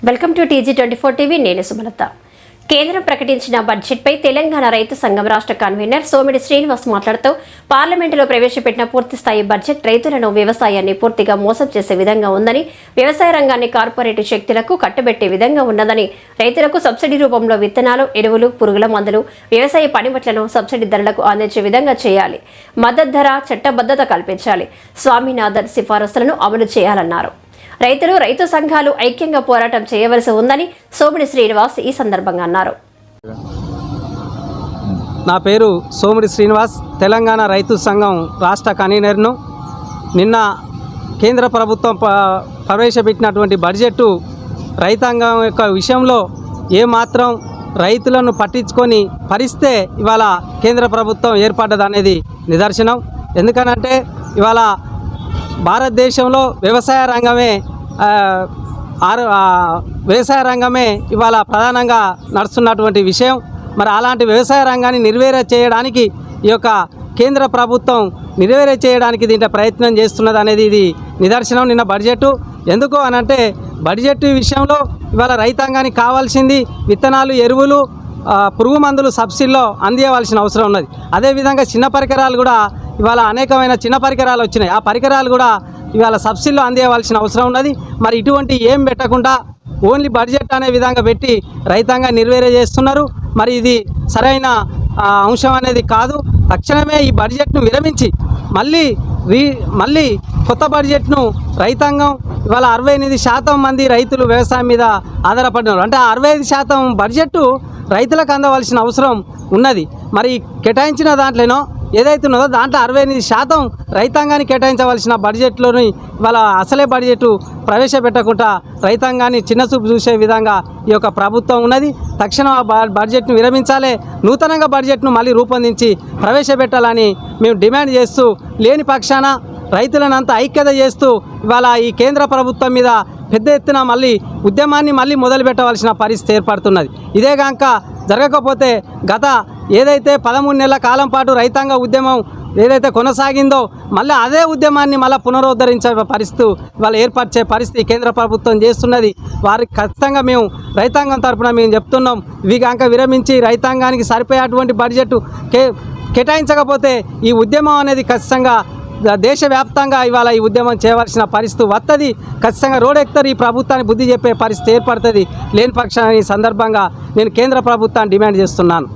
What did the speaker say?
Welcome to TG24 TV. నేను సుమలత. కేంద్రం ప్రకటించిన బడ్జెట్పై తెలంగాణ రైతు సంఘం రాష్ట్ర కన్వీనర్ సోమిడి శ్రీనివాస్ మాట్లాడుతూ పార్లమెంటులో ప్రవేశపెట్టిన పూర్తిస్థాయి బడ్జెట్ రైతులను వ్యవసాయాన్ని పూర్తిగా మోసం చేసే విధంగా ఉందని, వ్యవసాయ రంగాన్ని కార్పొరేట్ శక్తులకు కట్టబెట్టే విధంగా ఉన్నదని, రైతులకు సబ్సిడీ రూపంలో విత్తనాలు, ఎరువులు, పురుగుల మందులు, వ్యవసాయ పనిముట్లను సబ్సిడీ ధరలకు అందించే విధంగా చేయాలి. మద్దతు ధర చట్టబద్ధత కల్పించాలి. స్వామినాథన్ సిఫారసులను అమలు చేయాలన్నారు. రైతులు, రైతు సంఘాలు ఐక్యంగా పోరాటం చేయవలసి ఉందని సోమిడి శ్రీనివాస్ ఈ సందర్భంగా అన్నారు. నా పేరు సోమిడి శ్రీనివాస్, తెలంగాణ రైతు సంఘం రాష్ట్ర కన్వీనర్ను. నిన్న కేంద్ర ప్రభుత్వం ప్రవేశపెట్టినటువంటి బడ్జెట్టు రైతాంగం యొక్క విషయంలో ఏమాత్రం రైతులను పట్టించుకొని పరిస్తే ఇవాళ కేంద్ర ప్రభుత్వం ఏర్పడ్డదనేది నిదర్శనం. ఎందుకనంటే ఇవాళ భారతదేశంలో వ్యవసాయ రంగమే ఇవాళ ప్రధానంగా నడుస్తున్నటువంటి విషయం. మరి అలాంటి వ్యవసాయ రంగాన్ని నిర్వీర్య చేయడానికి ఈ యొక్క కేంద్ర ప్రభుత్వం నిర్వీర్య చేయడానికి దీంట్లో ప్రయత్నం చేస్తున్నది అనేది ఇది నిదర్శనం. నిన్న బడ్జెట్ ఎందుకు అనంటే బడ్జెట్ విషయంలో ఇవాళ రైతాంగానికి కావాల్సింది విత్తనాలు, ఎరువులు, పురుగు మందులు సబ్సిడీలో అందించవలసిన అవసరం ఉన్నది. అదేవిధంగా చిన్న పరికరాలు కూడా ఇవాళ అనేకమైన చిన్న పరికరాలు వచ్చినాయి. ఆ పరికరాలు కూడా ఇవాళ సబ్సిడీలో అందించవలసిన అవసరం ఉన్నది. మరి ఇటువంటి ఏం పెట్టకుండా ఓన్లీ బడ్జెట్ అనే విధంగా పెట్టి రైతాంగా నిర్వీర్య చేస్తున్నారు. మరి ఇది సరైన అంశం అనేది కాదు. తక్షణమే ఈ బడ్జెట్ను విరమించి మళ్ళీ కొత్త బడ్జెట్ను రైతాంగం ఇవాళ 68% మంది రైతులు వ్యవసాయం మీద ఆధారపడినారు. అంటే 65% బడ్జెట్ రైతులకు అందవలసిన అవసరం ఉన్నది. మరి కేటాయించిన దాంట్లోనో ఏదైతే ఉన్నదో దాంట్లో 68% రైతాంగాన్ని కేటాయించవలసిన బడ్జెట్లోని ఇవాళ అసలే బడ్జెట్ ప్రవేశపెట్టకుండా రైతాంగాన్ని చిన్నచూపు చూసే విధంగా ఈ యొక్క ప్రభుత్వం ఉన్నది. తక్షణం ఆ బడ్జెట్ను విరమించాలి. నూతనంగా బడ్జెట్ను మళ్ళీ రూపొందించి ప్రవేశపెట్టాలని మేము డిమాండ్ చేస్తూ, లేని పక్షాన రైతులనంతా ఐక్యత చేస్తూ ఇవాళ ఈ కేంద్ర ప్రభుత్వం మీద పెద్ద ఎత్తున ఉద్యమాన్ని మొదలు పెట్టవలసిన పరిస్థితి ఏర్పడుతున్నది. ఇదే కాక జరగకపోతే గత ఏదైతే 13 నెలల కాలం పాటు రైతాంగ ఉద్యమం ఏదైతే కొనసాగిందో మళ్ళీ అదే ఉద్యమాన్ని పునరుద్ధరించే పరిస్థితి వాళ్ళు ఏర్పరిచే పరిస్థితి కేంద్ర ప్రభుత్వం చేస్తున్నది. వారికి ఖచ్చితంగా మేము రైతాంగం తరఫున మేము చెప్తున్నాం, ఇవి కాక విరమించి రైతాంగానికి సరిపోయేటువంటి బడ్జెట్ కేటాయించకపోతే ఈ ఉద్యమం అనేది ఖచ్చితంగా దేశవ్యాప్తంగా ఇవాళ ఈ ఉద్యమం చేయవలసిన పరిస్థితి వస్తుంది. ఖచ్చితంగా రోడ్ ఎక్కుతారు. ఈ ప్రభుత్వాన్ని బుద్ధి చెప్పే పరిస్థితి ఏర్పడుతుంది. లేని పక్షాన్ని ఈ సందర్భంగా నేను కేంద్ర ప్రభుత్వాన్ని డిమాండ్ చేస్తున్నాను.